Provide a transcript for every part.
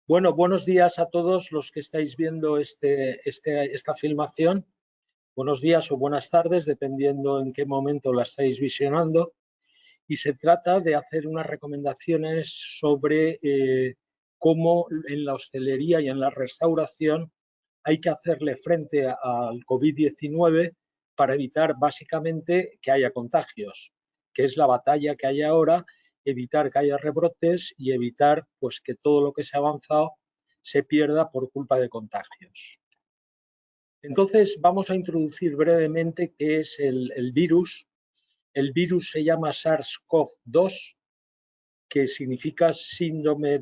Bueno, buenos días a todos los que estáis viendo esta filmación. Buenos días o buenas tardes, dependiendo en qué momento la estáis visionando. Y se trata de hacer unas recomendaciones sobre cómo en la hostelería y en la restauración hay que hacerle frente al COVID-19 para evitar básicamente que haya contagios, que es la batalla que hay ahora, evitar que haya rebrotes y evitar pues, que todo lo que se ha avanzado se pierda por culpa de contagios. Entonces vamos a introducir brevemente qué es el virus. El virus se llama SARS-CoV-2, que significa síndrome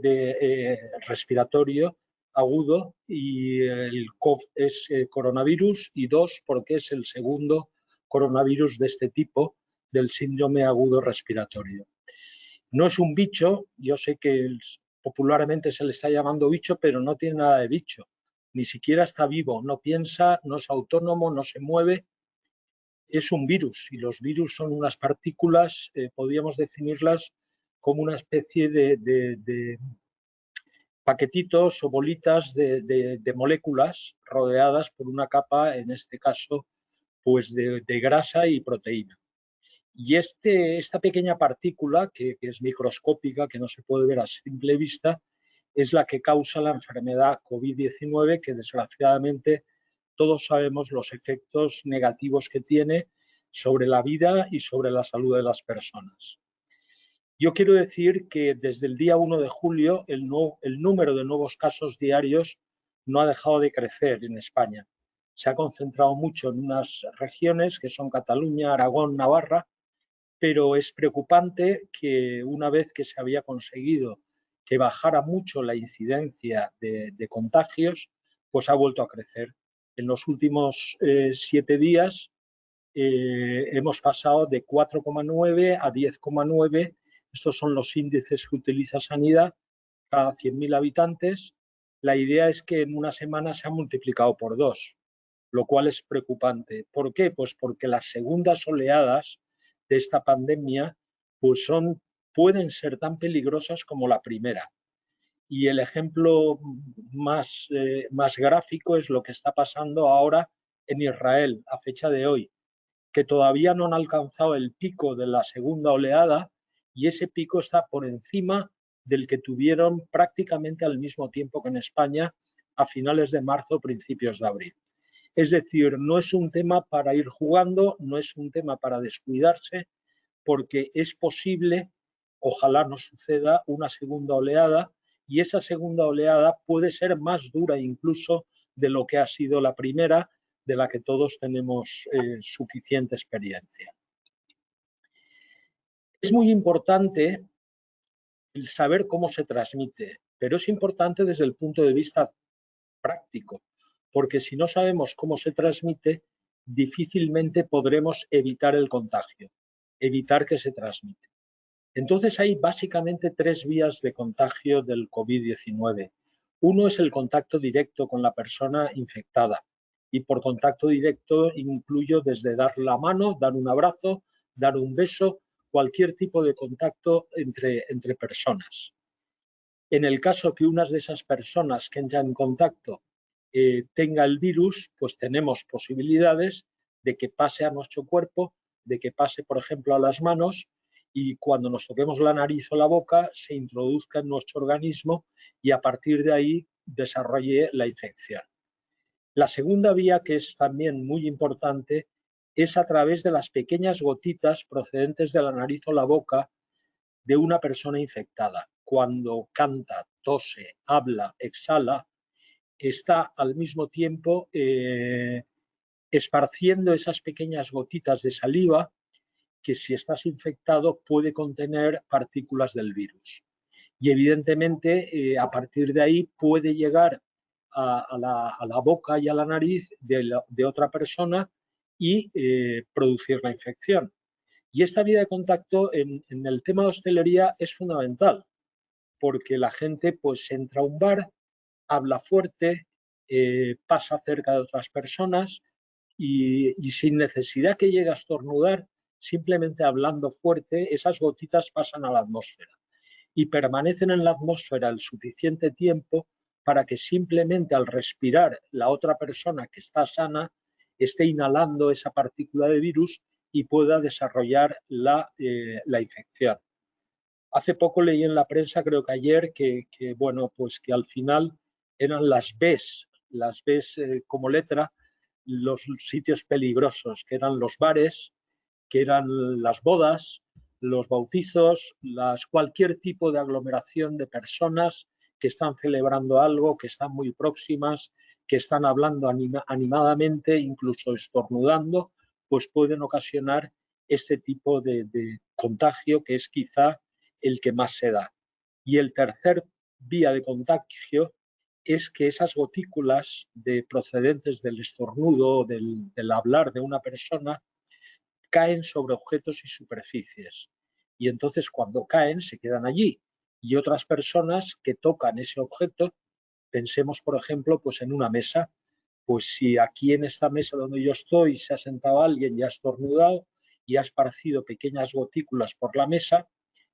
respiratorio agudo, y el CoV es coronavirus, y 2 porque es el segundo coronavirus de este tipo, del síndrome agudo respiratorio. No es un bicho, yo sé que popularmente se le está llamando bicho, pero no tiene nada de bicho, ni siquiera está vivo, no piensa, no es autónomo, no se mueve. Es un virus, y los virus son unas partículas, podríamos definirlas como una especie de paquetitos o bolitas de moléculas rodeadas por una capa, en este caso, pues de grasa y proteína. Y esta pequeña partícula, que es microscópica, que no se puede ver a simple vista, es la que causa la enfermedad COVID-19, que desgraciadamente todos sabemos los efectos negativos que tiene sobre la vida y sobre la salud de las personas. Yo quiero decir que desde el día 1 de julio el número de nuevos casos diarios no ha dejado de crecer en España. Se ha concentrado mucho en unas regiones que son Cataluña, Aragón, Navarra, pero es preocupante que una vez que se había conseguido que bajara mucho la incidencia de contagios, pues ha vuelto a crecer. En los últimos 7 días hemos pasado de 4,9 a 10,9. Estos son los índices que utiliza Sanidad cada 100.000 habitantes. La idea es que en una semana se ha multiplicado por 2, lo cual es preocupante. ¿Por qué? Pues porque las segundas oleadas de esta pandemia pues pueden ser tan peligrosas como la primera. Y el ejemplo más gráfico es lo que está pasando ahora en Israel, a fecha de hoy, que todavía no han alcanzado el pico de la segunda oleada, y ese pico está por encima del que tuvieron prácticamente al mismo tiempo que en España a finales de marzo, principios de abril. Es decir, no es un tema para ir jugando, no es un tema para descuidarse, porque es posible, ojalá no suceda, una segunda oleada, y esa segunda oleada puede ser más dura incluso de lo que ha sido la primera, de la que todos tenemos suficiente experiencia. Es muy importante el saber cómo se transmite, pero es importante desde el punto de vista práctico, porque si no sabemos cómo se transmite, difícilmente podremos evitar el contagio, evitar que se transmite. Entonces hay básicamente 3 vías de contagio del COVID-19. Uno es el contacto directo con la persona infectada, y por contacto directo incluyo desde dar la mano, dar un abrazo, dar un beso, cualquier tipo de contacto entre personas. En el caso que una de esas personas que entran en contacto tenga el virus, pues tenemos posibilidades de que pase a nuestro cuerpo, de que pase, por ejemplo, a las manos, y cuando nos toquemos la nariz o la boca se introduzca en nuestro organismo y a partir de ahí desarrolle la infección. La segunda vía, que es también muy importante, es a través de las pequeñas gotitas procedentes de la nariz o la boca de una persona infectada. Cuando canta, tose, habla, exhala, está al mismo tiempo esparciendo esas pequeñas gotitas de saliva que, si estás infectado, puede contener partículas del virus. Y evidentemente a partir de ahí puede llegar a la boca y a la nariz de otra persona y producir la infección. Y esta vía de contacto en el tema de hostelería es fundamental, porque la gente pues entra a un bar, habla fuerte, pasa cerca de otras personas y sin necesidad que llegue a estornudar, simplemente hablando fuerte, esas gotitas pasan a la atmósfera. y permanecen en la atmósfera el suficiente tiempo para que simplemente al respirar la otra persona que está sana esté inhalando esa partícula de virus y pueda desarrollar la infección. Hace poco leí en la prensa, creo que ayer, bueno, pues que al final eran las Bs como letra, los sitios peligrosos, que eran los bares, que eran las bodas, los bautizos, cualquier tipo de aglomeración de personas que están celebrando algo, que están muy próximas, que están hablando animadamente, incluso estornudando, pues pueden ocasionar este tipo de contagio, que es quizá el que más se da. Y el tercer vía de contagio es que esas gotículas procedentes del estornudo, del hablar de una persona, caen sobre objetos y superficies. Y entonces cuando caen se quedan allí. Y otras personas que tocan ese objeto, pensemos por ejemplo pues en una mesa, pues si aquí en esta mesa donde yo estoy se ha sentado alguien y ha estornudado y ha esparcido pequeñas gotículas por la mesa,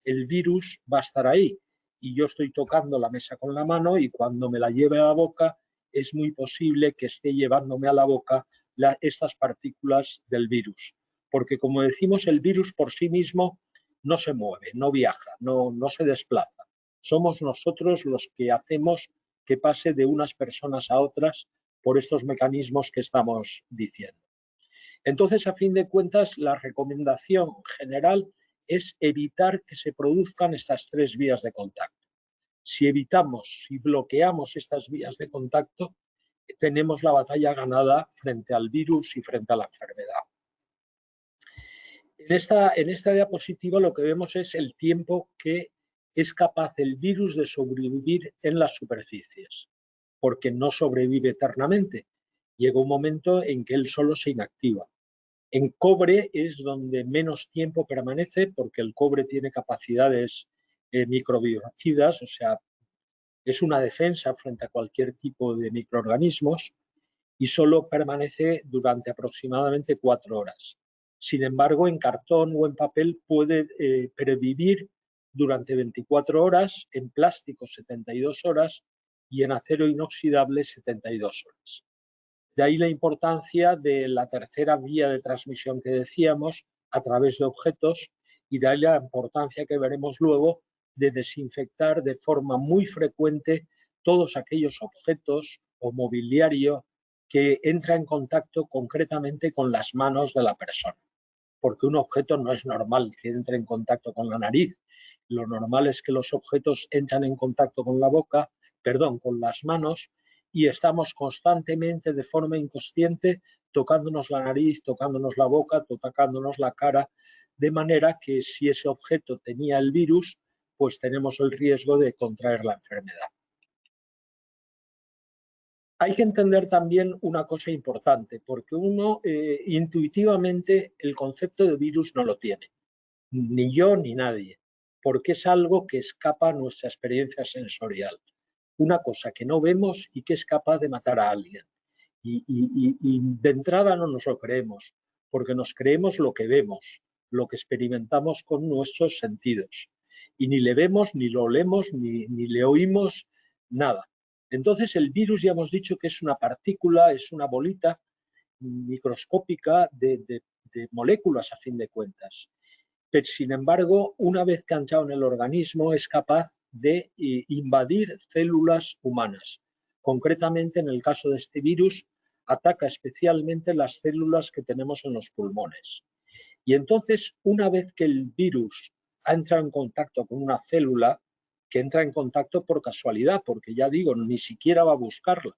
el virus va a estar ahí. Y yo estoy tocando la mesa con la mano y cuando me la lleve a la boca es muy posible que esté llevándome a la boca estas partículas del virus. Porque como decimos, el virus por sí mismo no se mueve, no viaja, no se desplaza. Somos nosotros los que hacemos que pase de unas personas a otras por estos mecanismos que estamos diciendo. Entonces, a fin de cuentas, la recomendación general es evitar que se produzcan estas tres vías de contacto. Si evitamos, si bloqueamos estas vías de contacto, tenemos la batalla ganada frente al virus y frente a la enfermedad. En esta diapositiva lo que vemos es el tiempo que es capaz el virus de sobrevivir en las superficies, porque no sobrevive eternamente. Llega un momento en que él solo se inactiva. En cobre es donde menos tiempo permanece, porque el cobre tiene capacidades microbiocidas, o sea, es una defensa frente a cualquier tipo de microorganismos y solo permanece durante aproximadamente 4 horas. Sin embargo, en cartón o en papel puede pervivir durante 24 horas, en plástico 72 horas y en acero inoxidable 72 horas. De ahí la importancia de la tercera vía de transmisión que decíamos, a través de objetos, y de ahí la importancia que veremos luego de desinfectar de forma muy frecuente todos aquellos objetos o mobiliario que entra en contacto concretamente con las manos de la persona. Porque un objeto no es normal que entre en contacto con la nariz. Lo normal es que los objetos entran en contacto con la boca, con las manos, y estamos constantemente de forma inconsciente tocándonos la nariz, tocándonos la boca, tocándonos la cara, de manera que si ese objeto tenía el virus, pues tenemos el riesgo de contraer la enfermedad. Hay que entender también una cosa importante, porque uno intuitivamente el concepto de virus no lo tiene, ni yo ni nadie, porque es algo que escapa a nuestra experiencia sensorial. Una cosa que no vemos y que es capaz de matar a alguien. Y de entrada no nos lo creemos, porque nos creemos lo que vemos, lo que experimentamos con nuestros sentidos. Y ni le vemos, ni lo olemos, ni le oímos, nada. Entonces el virus ya hemos dicho que es una partícula, es una bolita microscópica de moléculas a fin de cuentas. Pero sin embargo, una vez que ha entrado en el organismo es capaz de invadir células humanas. Concretamente, en el caso de este virus, ataca especialmente las células que tenemos en los pulmones. Y entonces, una vez que el virus ha entrado en contacto con una célula, que entra en contacto por casualidad, porque ya digo, ni siquiera va a buscarla.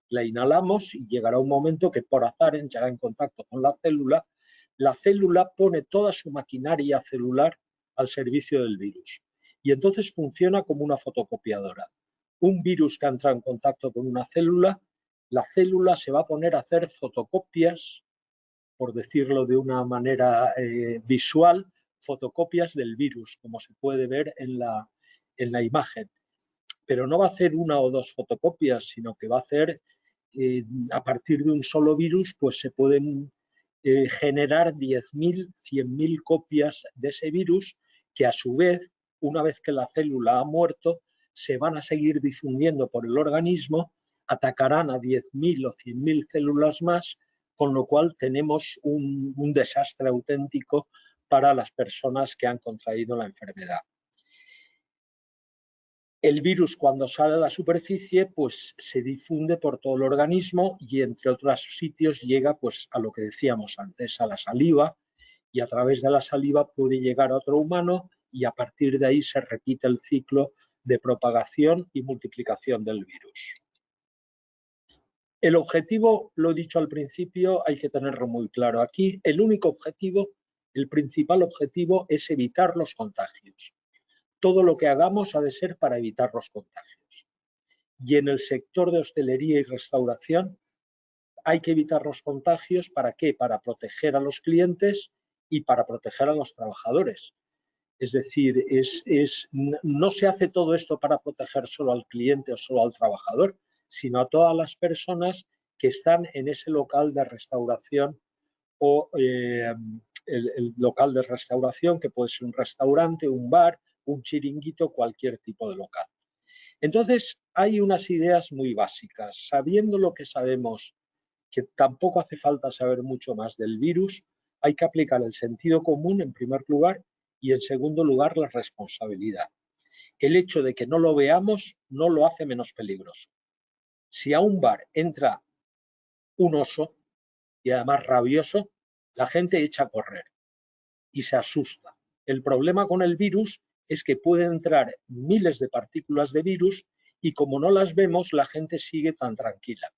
La inhalamos y llegará un momento que por azar entrará en contacto con la célula pone toda su maquinaria celular al servicio del virus. Y entonces funciona como una fotocopiadora. Un virus que entra en contacto con una célula, la célula se va a poner a hacer fotocopias, por decirlo de una manera visual, fotocopias del virus, como se puede ver en la imagen. Pero no va a hacer una o dos fotocopias, sino que va a hacer, a partir de un solo virus, pues se pueden generar 10.000, 100.000 copias de ese virus que a su vez una vez que la célula ha muerto, se van a seguir difundiendo por el organismo, atacarán a 10.000 o 100.000 células más, con lo cual tenemos un desastre auténtico para las personas que han contraído la enfermedad. El virus, cuando sale a la superficie, pues se difunde por todo el organismo y entre otros sitios llega pues a lo que decíamos antes, a la saliva, y a través de la saliva puede llegar a otro humano y a partir de ahí se repite el ciclo de propagación y multiplicación del virus. El objetivo, lo he dicho al principio, hay que tenerlo muy claro. Aquí el único objetivo, el principal objetivo es evitar los contagios. Todo lo que hagamos ha de ser para evitar los contagios. Y en el sector de hostelería y restauración hay que evitar los contagios. ¿Para qué? Para proteger a los clientes y para proteger a los trabajadores. Es decir, no se hace todo esto para proteger solo al cliente o solo al trabajador, sino a todas las personas que están en ese local de restauración o el local de restauración, que puede ser un restaurante, un bar, un chiringuito, cualquier tipo de local. Entonces, hay unas ideas muy básicas. Sabiendo lo que sabemos, que tampoco hace falta saber mucho más del virus, hay que aplicar el sentido común en primer lugar y en segundo lugar la responsabilidad. El hecho de que no lo veamos no lo hace menos peligroso. Si a un bar entra un oso y además rabioso, la gente echa a correr y se asusta. El problema con el virus es que pueden entrar miles de partículas de virus y como no las vemos, la gente sigue tan tranquila.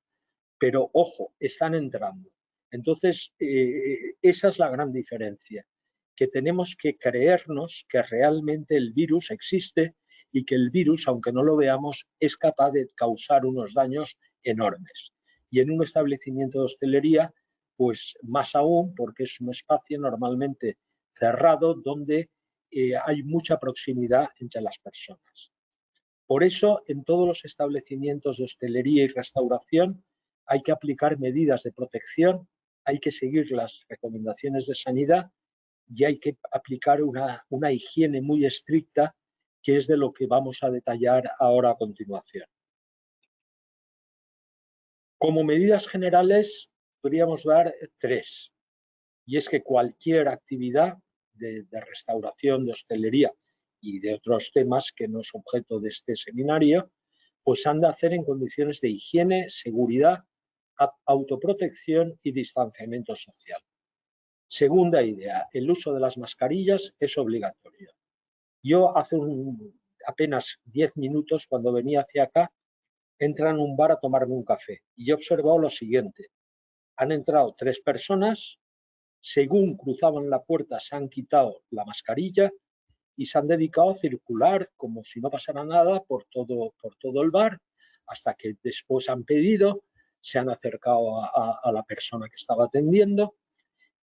Pero ojo, están entrando. Entonces, esa es la gran diferencia, que tenemos que creernos que realmente el virus existe y que el virus, aunque no lo veamos, es capaz de causar unos daños enormes. Y en un establecimiento de hostelería, pues más aún, porque es un espacio normalmente cerrado donde hay mucha proximidad entre las personas. Por eso, en todos los establecimientos de hostelería y restauración hay que aplicar medidas de protección, hay que seguir las recomendaciones de sanidad y hay que aplicar una higiene muy estricta, que es de lo que vamos a detallar ahora a continuación. Como medidas generales, podríamos dar 3, y es que cualquier actividad de restauración, de hostelería y de otros temas que no es objeto de este seminario, pues han de hacer en condiciones de higiene, seguridad, autoprotección y distanciamiento social. Segunda idea, el uso de las mascarillas es obligatorio. Yo hace apenas 10 minutos, cuando venía hacia acá, entré en un bar a tomarme un café y he observado lo siguiente. Han entrado 3 personas, según cruzaban la puerta se han quitado la mascarilla y se han dedicado a circular como si no pasara nada por todo el bar, hasta que después han pedido, se han acercado a la persona que estaba atendiendo.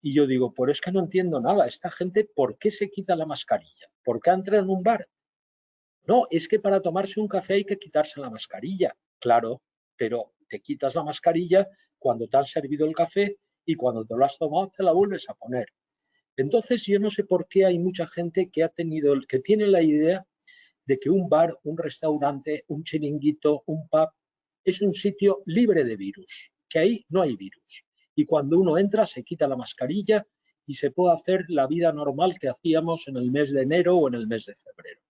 Y yo digo, pero es que no entiendo nada, esta gente, ¿por qué se quita la mascarilla? ¿Por qué entra en un bar? No, es que para tomarse un café hay que quitarse la mascarilla. Claro, pero te quitas la mascarilla cuando te han servido el café y cuando te lo has tomado te la vuelves a poner. Entonces yo no sé por qué hay mucha gente que tiene la idea de que un bar, un restaurante, un chiringuito, un pub es un sitio libre de virus, que ahí no hay virus. Y cuando uno entra se quita la mascarilla y se puede hacer la vida normal que hacíamos en el mes de enero o en el mes de febrero.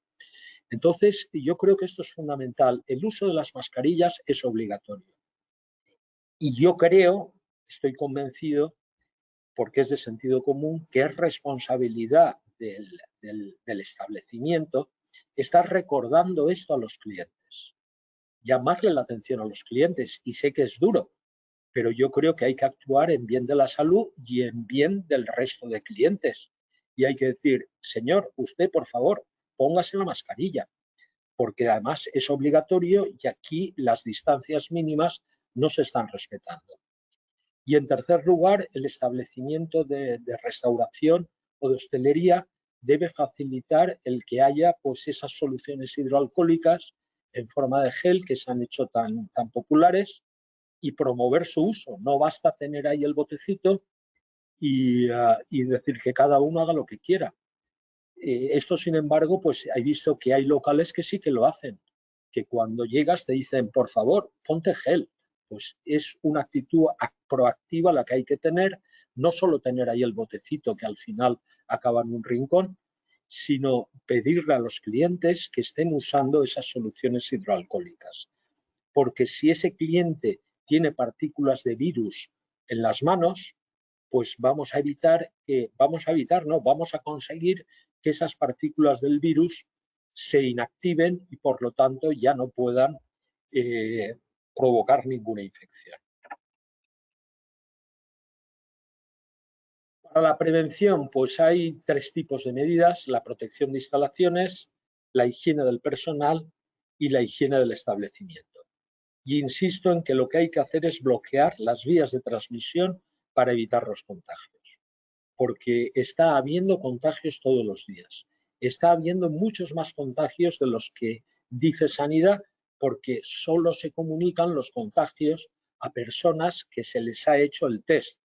Entonces, yo creo que esto es fundamental. El uso de las mascarillas es obligatorio. Y yo creo, estoy convencido, porque es de sentido común, que es responsabilidad del establecimiento estar recordando esto a los clientes, llamarle la atención a los clientes. Y sé que es duro, pero yo creo que hay que actuar en bien de la salud y en bien del resto de clientes. Y hay que decir, señor, usted por favor, póngase la mascarilla, porque además es obligatorio y aquí las distancias mínimas no se están respetando. Y en tercer lugar, el establecimiento de restauración o de hostelería debe facilitar el que haya pues, esas soluciones hidroalcohólicas en forma de gel que se han hecho tan populares y promover su uso. No basta tener ahí el botecito y decir que cada uno haga lo que quiera. Esto, sin embargo, pues he visto que hay locales que sí que lo hacen, que cuando llegas te dicen, por favor, ponte gel. Pues es una actitud proactiva la que hay que tener, no solo tener ahí el botecito que al final acaba en un rincón, sino pedirle a los clientes que estén usando esas soluciones hidroalcohólicas. Porque si ese cliente tiene partículas de virus en las manos, pues vamos a conseguir que esas partículas del virus se inactiven y por lo tanto ya no puedan provocar ninguna infección. Para la prevención, pues hay 3 tipos de medidas: la protección de instalaciones, la higiene del personal y la higiene del establecimiento. Y insisto en que lo que hay que hacer es bloquear las vías de transmisión para evitar los contagios, porque está habiendo contagios todos los días. Está habiendo muchos más contagios de los que dice Sanidad, porque solo se comunican los contagios a personas que se les ha hecho el test.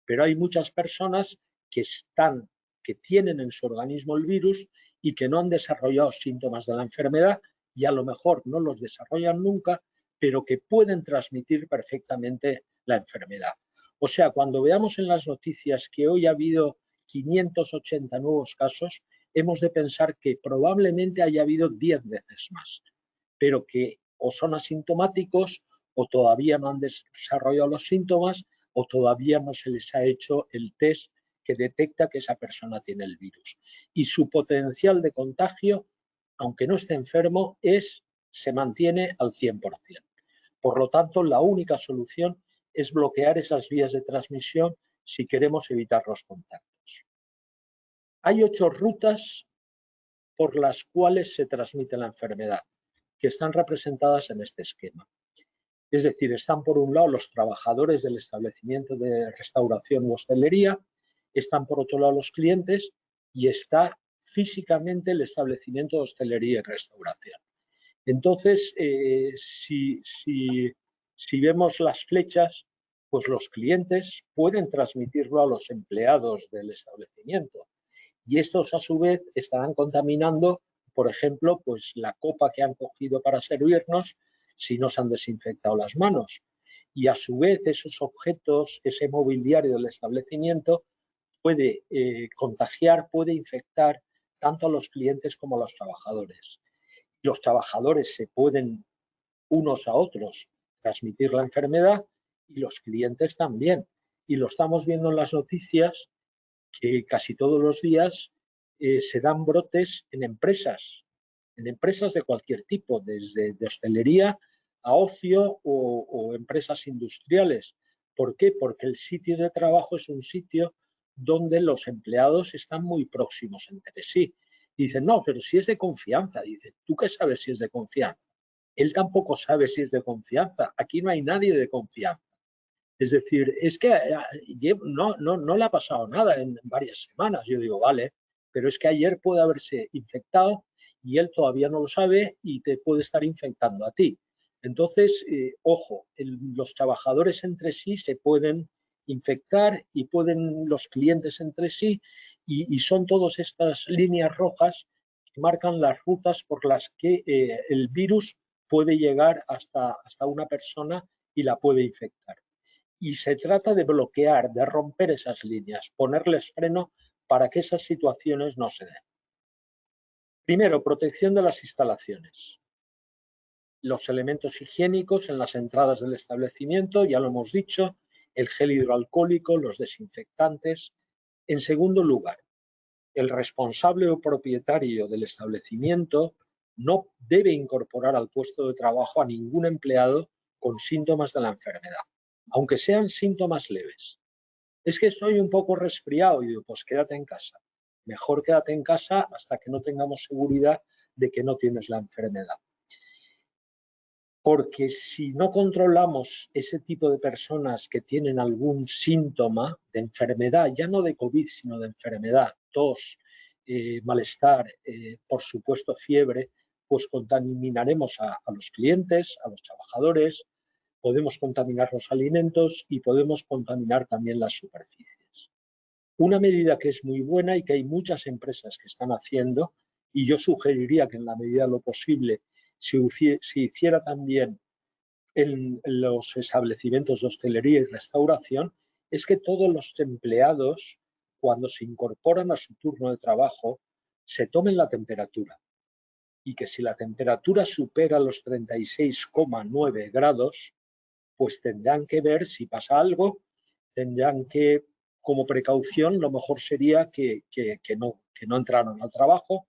Pero hay muchas personas que tienen en su organismo el virus y que no han desarrollado síntomas de la enfermedad y a lo mejor no los desarrollan nunca, pero que pueden transmitir perfectamente la enfermedad. O sea, cuando veamos en las noticias que hoy ha habido 580 nuevos casos, hemos de pensar que probablemente haya habido 10 veces más, pero que o son asintomáticos o todavía no han desarrollado los síntomas o todavía no se les ha hecho el test que detecta que esa persona tiene el virus. Y su potencial de contagio, aunque no esté enfermo, se mantiene al 100%. Por lo tanto, la única solución es bloquear esas vías de transmisión si queremos evitar los contactos. Hay 8 rutas por las cuales se transmite la enfermedad, que están representadas en este esquema. Es decir, están por un lado los trabajadores del establecimiento de restauración u hostelería, están por otro lado los clientes y está físicamente el establecimiento de hostelería y restauración. Entonces, si vemos las flechas, pues los clientes pueden transmitirlo a los empleados del establecimiento y estos a su vez estarán contaminando, por ejemplo, pues la copa que han cogido para servirnos si no se han desinfectado las manos. Y a su vez esos objetos, ese mobiliario del establecimiento puede contagiar, puede infectar tanto a los clientes como a los trabajadores. Los trabajadores se pueden unos a otros transmitir la enfermedad y los clientes también. Y lo estamos viendo en las noticias que casi todos los días se dan brotes en empresas de cualquier tipo, desde de hostelería a ocio o empresas industriales. ¿Por qué? Porque el sitio de trabajo es un sitio donde los empleados están muy próximos entre sí. Dicen, no, pero si es de confianza. Dice, ¿tú qué sabes si es de confianza? Él tampoco sabe si es de confianza. Aquí no hay nadie de confianza. Es decir, es que no le ha pasado nada en varias semanas. Yo digo, vale, pero es que ayer puede haberse infectado y él todavía no lo sabe y te puede estar infectando a ti. Entonces, ojo, los trabajadores entre sí se pueden infectar y pueden los clientes entre sí y son todas estas líneas rojas que marcan las rutas por las que el virus puede llegar hasta una persona y la puede infectar. Y se trata de bloquear, de romper esas líneas, ponerles freno para que esas situaciones no se den. Primero, protección de las instalaciones. Los elementos higiénicos en las entradas del establecimiento, ya lo hemos dicho, el gel hidroalcohólico, los desinfectantes. En segundo lugar, el responsable o propietario del establecimiento no debe incorporar al puesto de trabajo a ningún empleado con síntomas de la enfermedad, aunque sean síntomas leves. Es que estoy un poco resfriado y digo, pues quédate en casa. Mejor quédate en casa hasta que no tengamos seguridad de que no tienes la enfermedad. Porque si no controlamos ese tipo de personas que tienen algún síntoma de enfermedad, ya no de COVID, sino de enfermedad, tos, malestar, por supuesto fiebre, pues contaminaremos a los clientes, a los trabajadores, podemos contaminar los alimentos y podemos contaminar también las superficies. Una medida que es muy buena y que hay muchas empresas que están haciendo, y yo sugeriría que en la medida de lo posible se hiciera también en los establecimientos de hostelería y restauración, es que todos los empleados, cuando se incorporan a su turno de trabajo, se tomen la temperatura. Y que si la temperatura supera los 36,9 grados, pues tendrán que ver si pasa algo, tendrán que, como precaución, lo mejor sería que no entraran al trabajo.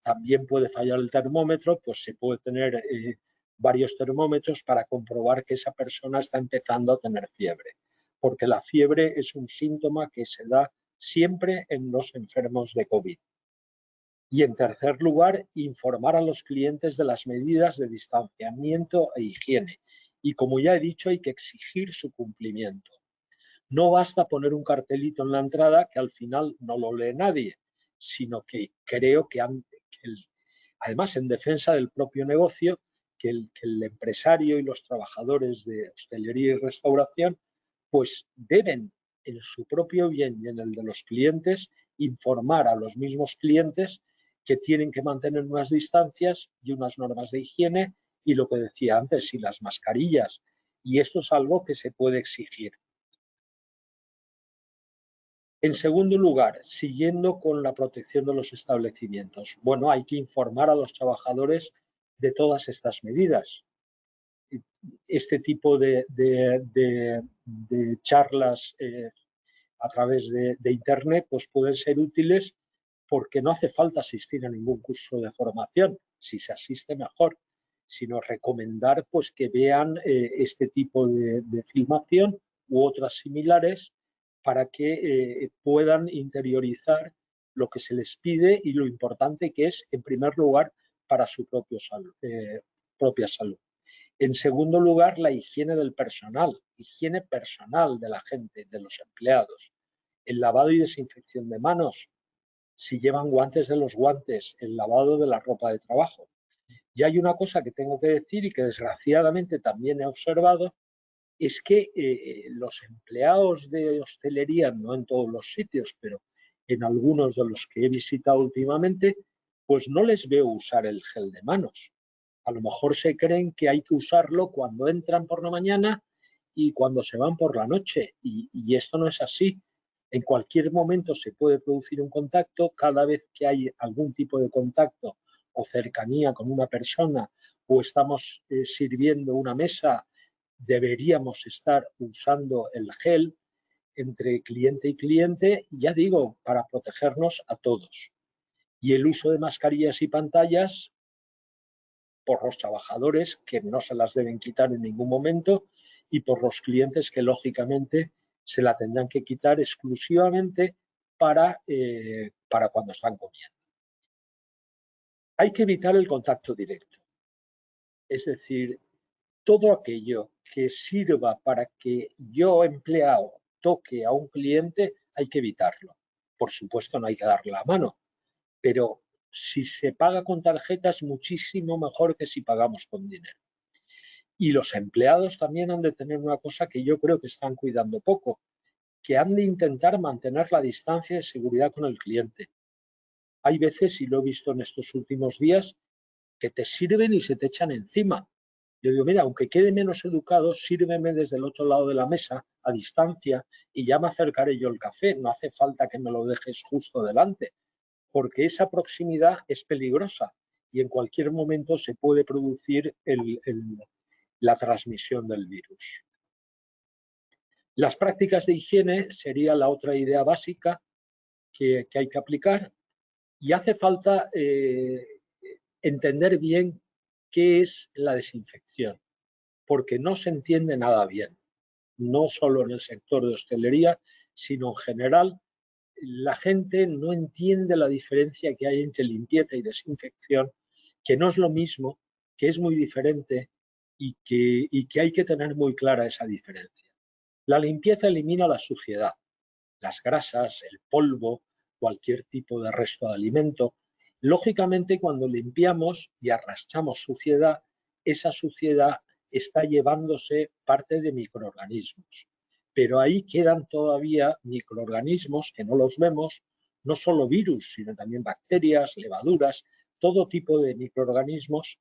También puede fallar el termómetro, pues se puede tener varios termómetros para comprobar que esa persona está empezando a tener fiebre, porque la fiebre es un síntoma que se da siempre en los enfermos de COVID. Y en tercer lugar, informar a los clientes de las medidas de distanciamiento e higiene. Y como ya he dicho, hay que exigir su cumplimiento. No basta poner un cartelito en la entrada que al final no lo lee nadie, sino que creo que además en defensa del propio negocio, que el empresario y los trabajadores de hostelería y restauración pues deben en su propio bien y en el de los clientes informar a los mismos clientes que tienen que mantener unas distancias y unas normas de higiene y lo que decía antes, y las mascarillas. Y esto es algo que se puede exigir. En segundo lugar, siguiendo con la protección de los establecimientos, bueno, hay que informar a los trabajadores de todas estas medidas. Este tipo de charlas a través de Internet pues pueden ser útiles porque no hace falta asistir a ningún curso de formación, si se asiste mejor, sino recomendar pues que vean este tipo de filmación u otras similares para que puedan interiorizar lo que se les pide y lo importante que es, en primer lugar, para su propia salud. En segundo lugar, la higiene del personal, higiene personal de la gente, de los empleados. El lavado y desinfección de manos, si llevan guantes de los guantes, el lavado de la ropa de trabajo. Y hay una cosa que tengo que decir y que desgraciadamente también he observado, es que los empleados de hostelería, no en todos los sitios, pero en algunos de los que he visitado últimamente, pues no les veo usar el gel de manos. A lo mejor se creen que hay que usarlo cuando entran por la mañana y cuando se van por la noche. Y esto no es así. En cualquier momento se puede producir un contacto. Cada vez que hay algún tipo de contacto o cercanía con una persona o estamos sirviendo una mesa, deberíamos estar usando el gel entre cliente y cliente, ya digo, para protegernos a todos. Y el uso de mascarillas y pantallas por los trabajadores, que no se las deben quitar en ningún momento, y por los clientes, que lógicamente se la tendrán que quitar exclusivamente para cuando están comiendo. Hay que evitar el contacto directo. Es decir, todo aquello que sirva para que yo, empleado, toque a un cliente, hay que evitarlo. Por supuesto, no hay que darle la mano, pero si se paga con tarjeta es muchísimo mejor que si pagamos con dinero. Y los empleados también han de tener una cosa que yo creo que están cuidando poco, que han de intentar mantener la distancia de seguridad con el cliente. Hay veces, y lo he visto en estos últimos días, que te sirven y se te echan encima. Yo digo, mira, aunque quede menos educado, sírveme desde el otro lado de la mesa, a distancia, y ya me acercaré yo el café. No hace falta que me lo dejes justo delante, porque esa proximidad es peligrosa y en cualquier momento se puede producir la transmisión del virus. Las prácticas de higiene sería la otra idea básica que hay que aplicar, y hace falta entender bien qué es la desinfección, porque no se entiende nada bien, no solo en el sector de hostelería, sino en general. La gente no entiende la diferencia que hay entre limpieza y desinfección, que no es lo mismo, que es muy diferente y que hay que tener muy clara esa diferencia. La limpieza elimina la suciedad, las grasas, el polvo, cualquier tipo de resto de alimento. Lógicamente, cuando limpiamos y arrastramos suciedad, esa suciedad está llevándose parte de microorganismos. pero ahí quedan todavía microorganismos que no los vemos, no solo virus, sino también bacterias, levaduras, todo tipo de microorganismos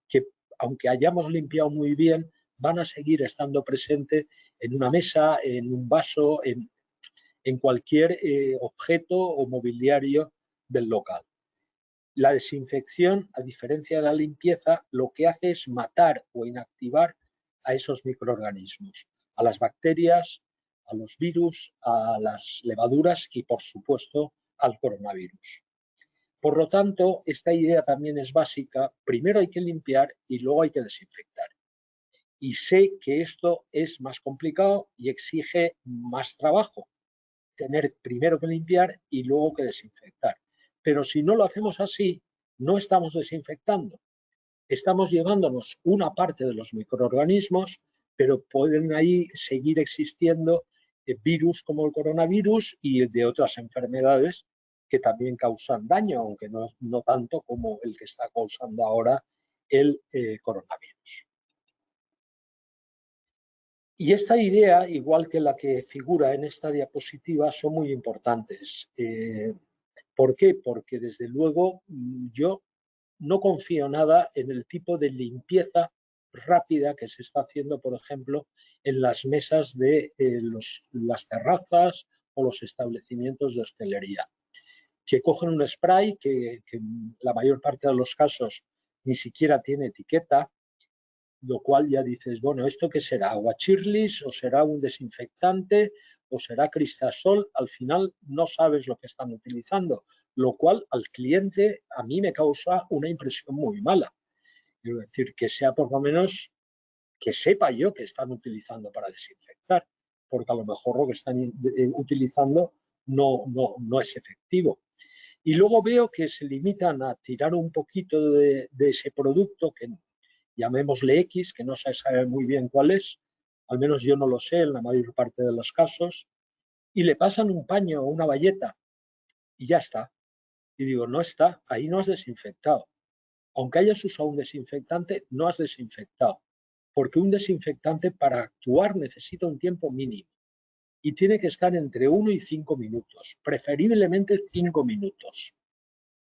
que, aunque hayamos limpiado muy bien, van a seguir estando presentes en una mesa, en un vaso, en cualquier objeto o mobiliario del local. La desinfección, a diferencia de la limpieza, lo que hace es matar o inactivar a esos microorganismos, a las bacterias, a los virus, a las levaduras y, por supuesto, al coronavirus. Por lo tanto, esta idea también es básica. Primero hay que limpiar y luego hay que desinfectar. Y sé que esto es más complicado y exige más trabajo, tener primero que limpiar y luego que desinfectar. Pero si no lo hacemos así, no estamos desinfectando. Estamos llevándonos una parte de los microorganismos, pero pueden ahí seguir existiendo virus como el coronavirus y de otras enfermedades que también causan daño, aunque no tanto como el que está causando ahora el coronavirus. Y esta idea, igual que la que figura en esta diapositiva, son muy importantes. ¿Por qué? Porque desde luego yo no confío nada en el tipo de limpieza rápida que se está haciendo, por ejemplo, en las mesas de las terrazas o los establecimientos de hostelería, que cogen un spray que en la mayor parte de los casos ni siquiera tiene etiqueta, lo cual ya dices, bueno, ¿esto qué será? ¿Aguachirlis o será un desinfectante o será cristasol? Al final no sabes lo que están utilizando, lo cual al cliente a mí me causa una impresión muy mala. Quiero decir, que sea por lo menos que sepa yo que están utilizando para desinfectar, porque a lo mejor lo que están utilizando no es efectivo. Y luego veo que se limitan a tirar un poquito de ese producto que llamémosle X, que no se sabe muy bien cuál es, al menos yo no lo sé en la mayor parte de los casos, y le pasan un paño o una bayeta y ya está. Y digo, no está, ahí no has desinfectado. Aunque hayas usado un desinfectante, no has desinfectado, porque un desinfectante para actuar necesita un tiempo mínimo y tiene que estar entre 1 y 5 minutos, preferiblemente 5 minutos.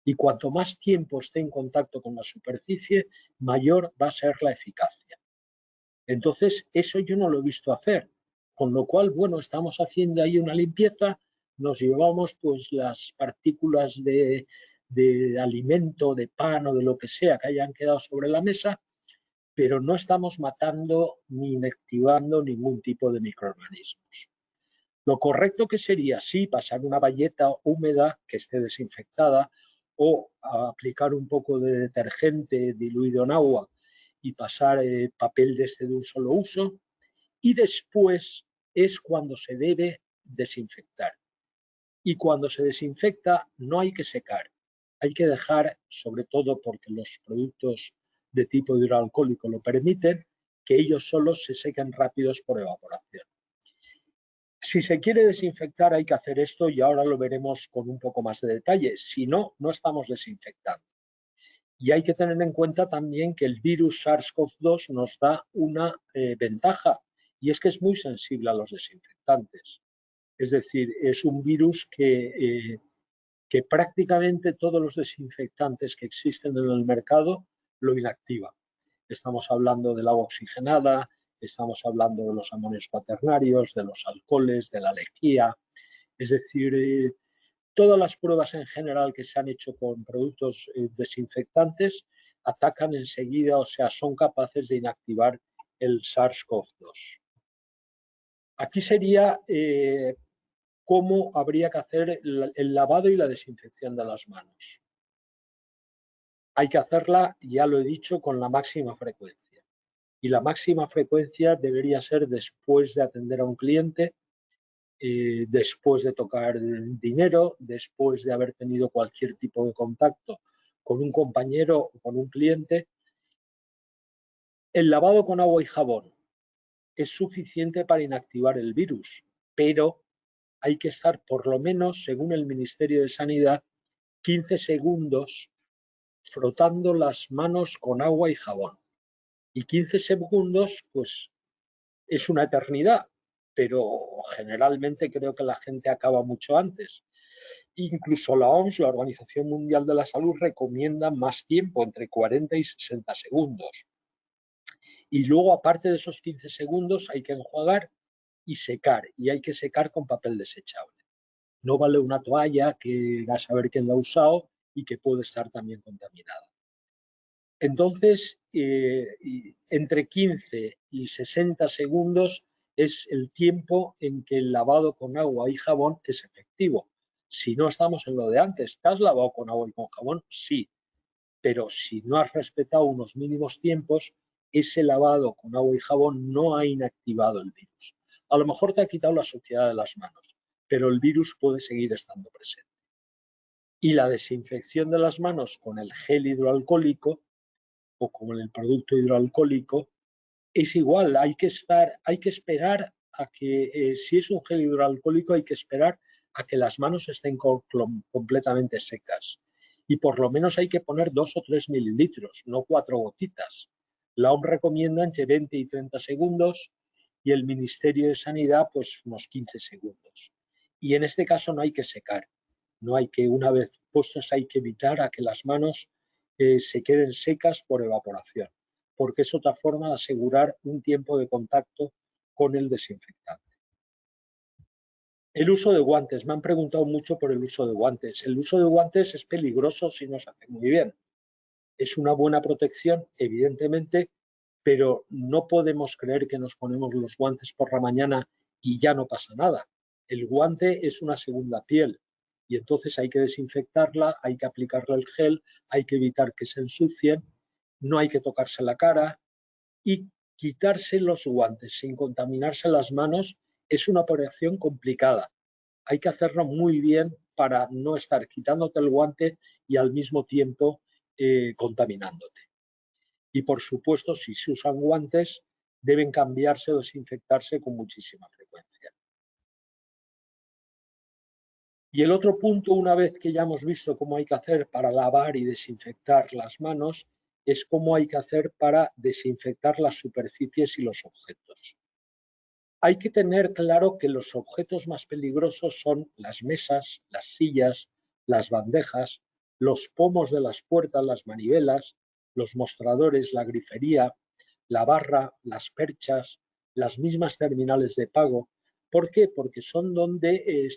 Y cuanto más tiempo esté en contacto con la superficie, mayor va a ser la eficacia. Entonces, eso yo no lo he visto hacer, con lo cual, bueno, estamos haciendo ahí una limpieza, nos llevamos pues las partículas de alimento, de pan o de lo que sea que hayan quedado sobre la mesa, pero no estamos matando ni inactivando ningún tipo de microorganismos. Lo correcto que sería, sí, pasar una bayeta húmeda que esté desinfectada o aplicar un poco de detergente diluido en agua y pasar papel de un solo uso. Y después es cuando se debe desinfectar. Y cuando se desinfecta no hay que secar, hay que dejar, sobre todo porque los productos de tipo hidroalcohólico lo permiten, que ellos solos se sequen rápidos por evaporación. Si se quiere desinfectar hay que hacer esto y ahora lo veremos con un poco más de detalle. Si no, no estamos desinfectando. Y hay que tener en cuenta también que el virus SARS-CoV-2 nos da una ventaja y es que es muy sensible a los desinfectantes. Es decir, es un virus que prácticamente todos los desinfectantes que existen en el mercado lo inactivan. Estamos hablando del agua oxigenada, estamos hablando de los amonios cuaternarios, de los alcoholes, de la lejía. Es decir, todas las pruebas en general que se han hecho con productos desinfectantes atacan enseguida, o sea, son capaces de inactivar el SARS-CoV-2. Aquí sería cómo habría que hacer el lavado y la desinfección de las manos. Hay que hacerla, ya lo he dicho, con la máxima frecuencia. Y la máxima frecuencia debería ser después de atender a un cliente, después de tocar dinero, después de haber tenido cualquier tipo de contacto con un compañero o con un cliente. El lavado con agua y jabón es suficiente para inactivar el virus, pero hay que estar por lo menos, según el Ministerio de Sanidad, 15 segundos frotando las manos con agua y jabón. Y 15 segundos, pues, es una eternidad. pero generalmente creo que la gente acaba mucho antes. Incluso la OMS, la Organización Mundial de la Salud, recomienda más tiempo, entre 40 y 60 segundos. Y luego, aparte de esos 15 segundos, hay que enjuagar y secar, y hay que secar con papel desechable. No vale una toalla que a saber quién la ha usado y que puede estar también contaminada. Entonces, entre 15 y 60 segundos es el tiempo en que el lavado con agua y jabón es efectivo. Si no estamos en lo de antes, ¿te has lavado con agua y con jabón? Sí, pero si no has respetado unos mínimos tiempos, ese lavado con agua y jabón no ha inactivado el virus. A lo mejor te ha quitado la suciedad de las manos, pero el virus puede seguir estando presente. Y la desinfección de las manos con el gel hidroalcohólico o con el producto hidroalcohólico es igual, hay que esperar a que, si es un gel hidroalcohólico, hay que esperar a que las manos estén completamente secas. Y por lo menos hay que poner 2 o 3 mililitros, no 4 gotitas. La OMS recomienda entre 20 y 30 segundos y el Ministerio de Sanidad pues unos 15 segundos. Y en este caso no hay que secar, no hay que, una vez puestos, hay que evitar a que las manos se queden secas por evaporación, porque es otra forma de asegurar un tiempo de contacto con el desinfectante. El uso de guantes. Me han preguntado mucho por el uso de guantes. El uso de guantes es peligroso si no se hace muy bien. Es una buena protección, evidentemente, pero no podemos creer que nos ponemos los guantes por la mañana y ya no pasa nada. El guante es una segunda piel y entonces hay que desinfectarla, hay que aplicarle el gel, hay que evitar que se ensucien, no hay que tocarse la cara y quitarse los guantes sin contaminarse las manos es una operación complicada. Hay que hacerlo muy bien para no estar quitándote el guante y al mismo tiempo contaminándote. Y por supuesto, si se usan guantes, deben cambiarse o desinfectarse con muchísima frecuencia. Y el otro punto, una vez que ya hemos visto cómo hay que hacer para lavar y desinfectar las manos, es cómo hay que hacer para desinfectar las superficies y los objetos. Hay que tener claro que los objetos más peligrosos son las mesas, las sillas, las bandejas, los pomos de las puertas, las manivelas, los mostradores, la grifería, la barra, las perchas, las mismas terminales de pago. ¿Por qué? Porque son donde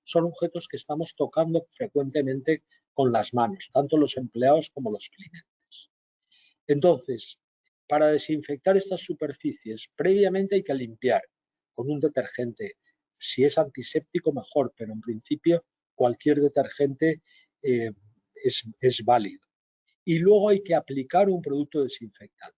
son objetos que estamos tocando frecuentemente con las manos, tanto los empleados como los clientes. Entonces, para desinfectar estas superficies, previamente hay que limpiar con un detergente. Si es antiséptico, mejor, pero en principio cualquier detergente es válido. Y luego hay que aplicar un producto desinfectante.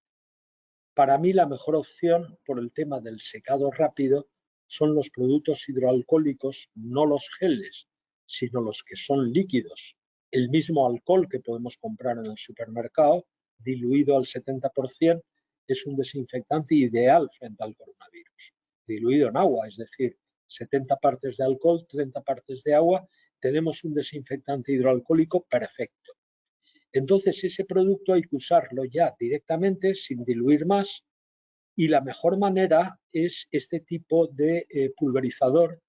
Para mí la mejor opción por el tema del secado rápido son los productos hidroalcohólicos, no los geles, sino los que son líquidos. El mismo alcohol que podemos comprar en el supermercado, diluido al 70%, es un desinfectante ideal frente al coronavirus. Diluido en agua, es decir, 70 partes de alcohol, 30 partes de agua, tenemos un desinfectante hidroalcohólico perfecto. Entonces ese producto hay que usarlo ya directamente sin diluir más y la mejor manera es este tipo de pulverizador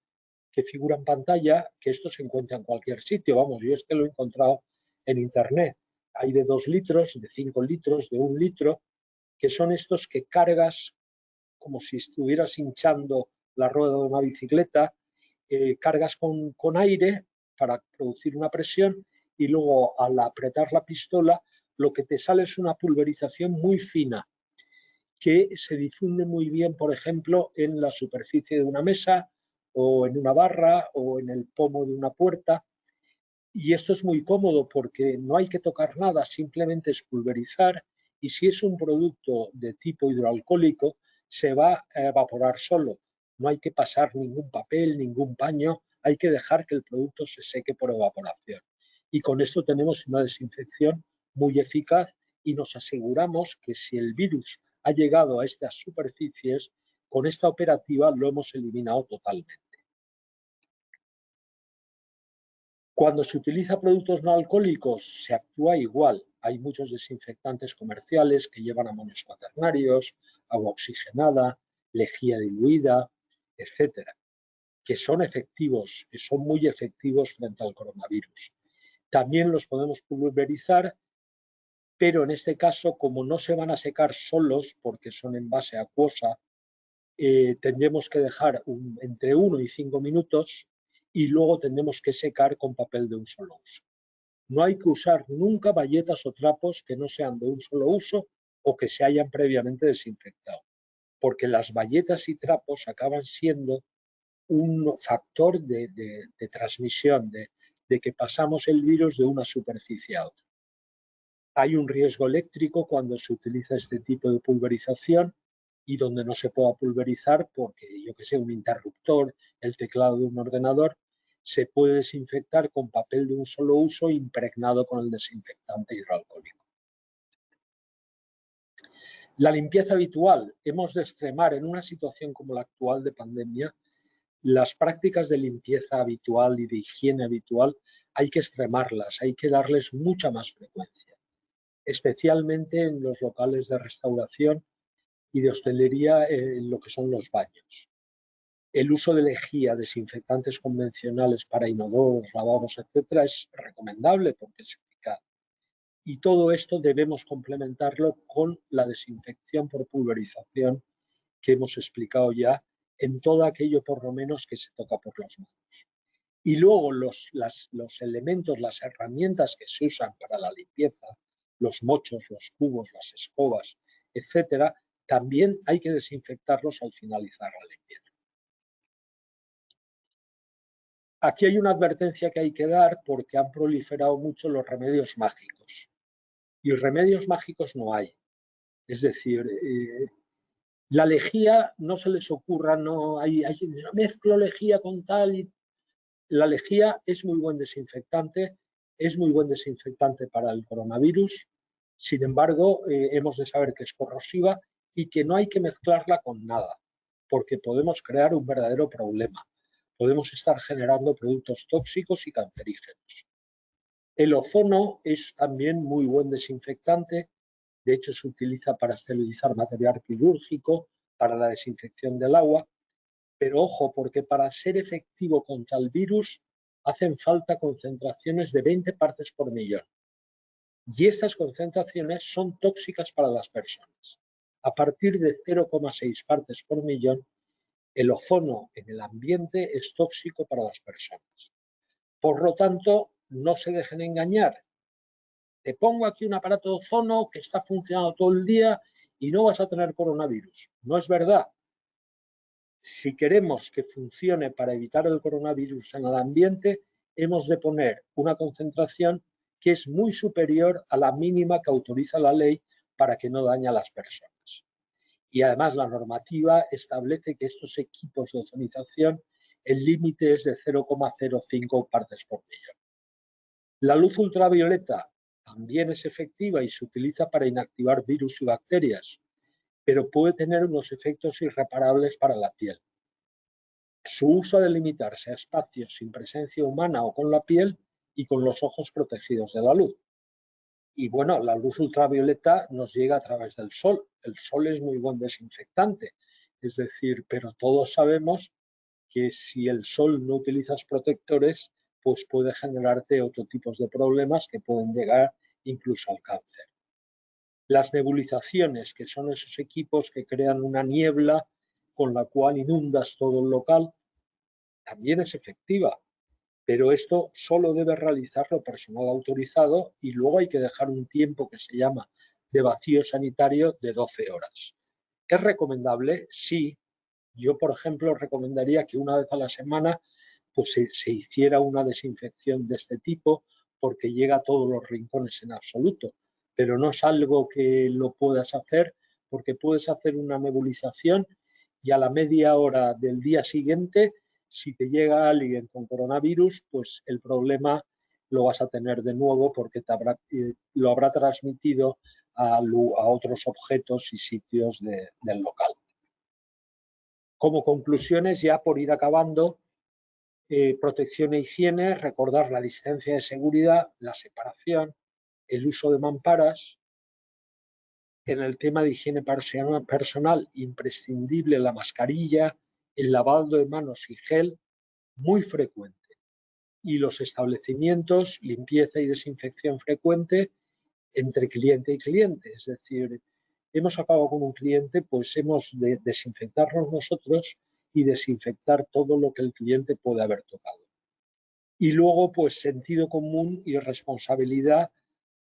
que figura en pantalla, que esto se encuentra en cualquier sitio. Vamos, yo lo he encontrado en internet. Hay de 2 litros, de 5 litros, de 1 litro, que son estos que cargas como si estuvieras hinchando la rueda de una bicicleta, cargas con aire para producir una presión y luego al apretar la pistola lo que te sale es una pulverización muy fina que se difunde muy bien, por ejemplo, en la superficie de una mesa o en una barra o en el pomo de una puerta. Y esto es muy cómodo porque no hay que tocar nada, simplemente es pulverizar y si es un producto de tipo hidroalcohólico se va a evaporar solo. No hay que pasar ningún papel, ningún paño, hay que dejar que el producto se seque por evaporación. Y con esto tenemos una desinfección muy eficaz y nos aseguramos que si el virus ha llegado a estas superficies, con esta operativa lo hemos eliminado totalmente. Cuando se utiliza productos no alcohólicos, se actúa igual. Hay muchos desinfectantes comerciales que llevan amonios cuaternarios, agua oxigenada, lejía diluida. etcétera, que son efectivos, que son muy efectivos frente al coronavirus. También los podemos pulverizar, pero en este caso, como no se van a secar solos porque son en base acuosa, tendremos que dejar entre 1 y 5 minutos y luego tendremos que secar con papel de un solo uso. No hay que usar nunca bayetas o trapos que no sean de un solo uso o que se hayan previamente desinfectado, porque las bayetas y trapos acaban siendo un factor de transmisión, de que pasamos el virus de una superficie a otra. Hay un riesgo eléctrico cuando se utiliza este tipo de pulverización y donde no se pueda pulverizar porque, yo que sé, un interruptor, el teclado de un ordenador, se puede desinfectar con papel de un solo uso impregnado con el desinfectante hidroalcohólico. La limpieza habitual. Hemos de extremar en una situación como la actual de pandemia las prácticas de limpieza habitual y de higiene habitual. Hay que extremarlas, hay que darles mucha más frecuencia, especialmente en los locales de restauración y de hostelería, en lo que son los baños. El uso de lejía, desinfectantes convencionales para inodoros, lavabos, etcétera, es recomendable porque es eficaz. Y todo esto debemos complementarlo con la desinfección por pulverización que hemos explicado ya en todo aquello por lo menos que se toca por las manos. Y luego los elementos, las herramientas que se usan para la limpieza, los mochos, los cubos, las escobas, etcétera, también hay que desinfectarlos al finalizar la limpieza. Aquí hay una advertencia que hay que dar porque han proliferado mucho los remedios mágicos. Y remedios mágicos no hay. Es decir, la lejía no se les ocurra, no mezclo lejía con tal. La lejía es muy buen desinfectante para el coronavirus. Sin embargo, hemos de saber que es corrosiva y que no hay que mezclarla con nada, porque podemos crear un verdadero problema. Podemos estar generando productos tóxicos y cancerígenos. El ozono es también muy buen desinfectante. De hecho, se utiliza para esterilizar material quirúrgico, para la desinfección del agua. Pero ojo, porque para ser efectivo contra el virus hacen falta concentraciones de 20 partes por millón. Y estas concentraciones son tóxicas para las personas. A partir de 0,6 partes por millón, el ozono en el ambiente es tóxico para las personas. Por lo tanto, no se dejen engañar. Te pongo aquí un aparato de ozono que está funcionando todo el día y no vas a tener coronavirus. No es verdad. Si queremos que funcione para evitar el coronavirus en el ambiente, hemos de poner una concentración que es muy superior a la mínima que autoriza la ley para que no dañe a las personas. Y además la normativa establece que estos equipos de ozonización, el límite es de 0,05 partes por millón. La luz ultravioleta también es efectiva y se utiliza para inactivar virus y bacterias, pero puede tener unos efectos irreparables para la piel. Su uso ha de limitarse a espacios sin presencia humana o con la piel y con los ojos protegidos de la luz. Y bueno, la luz ultravioleta nos llega a través del sol. El sol es muy buen desinfectante, es decir, pero todos sabemos que si el sol no utilizas protectores, pues puede generarte otro tipo de problemas que pueden llegar incluso al cáncer. Las nebulizaciones, que son esos equipos que crean una niebla con la cual inundas todo el local, también es efectiva, pero esto solo debe realizarlo personal autorizado y luego hay que dejar un tiempo que se llama de vacío sanitario de 12 horas. ¿Es recomendable? Sí. Yo, por ejemplo, recomendaría que una vez a la semana pues, se hiciera una desinfección de este tipo porque llega a todos los rincones en absoluto, pero no es algo que lo puedas hacer porque puedes hacer una nebulización y a la media hora del día siguiente, si te llega alguien con coronavirus, pues el problema lo vas a tener de nuevo porque lo habrá transmitido a otros objetos y sitios del local. Como conclusiones, ya por ir acabando, protección e higiene, recordar la distancia de seguridad, la separación, el uso de mamparas. En el tema de higiene personal, imprescindible la mascarilla, el lavado de manos y gel muy frecuente. Y los establecimientos, limpieza y desinfección frecuente entre cliente y cliente. Es decir, hemos acabado con un cliente, pues hemos de desinfectarnos nosotros y desinfectar todo lo que el cliente puede haber tocado. Y luego, pues sentido común y responsabilidad,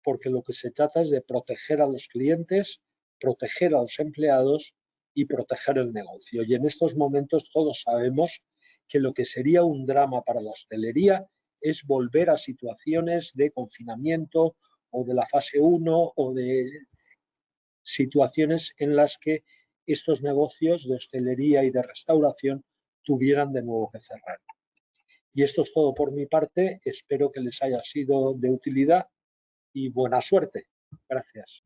porque lo que se trata es de proteger a los clientes, proteger a los empleados y proteger el negocio. Y en estos momentos todos sabemos que lo que sería un drama para la hostelería es volver a situaciones de confinamiento o de la fase 1 o de situaciones en las que estos negocios de hostelería y de restauración tuvieran de nuevo que cerrar. Y esto es todo por mi parte. Espero que les haya sido de utilidad y buena suerte. Gracias.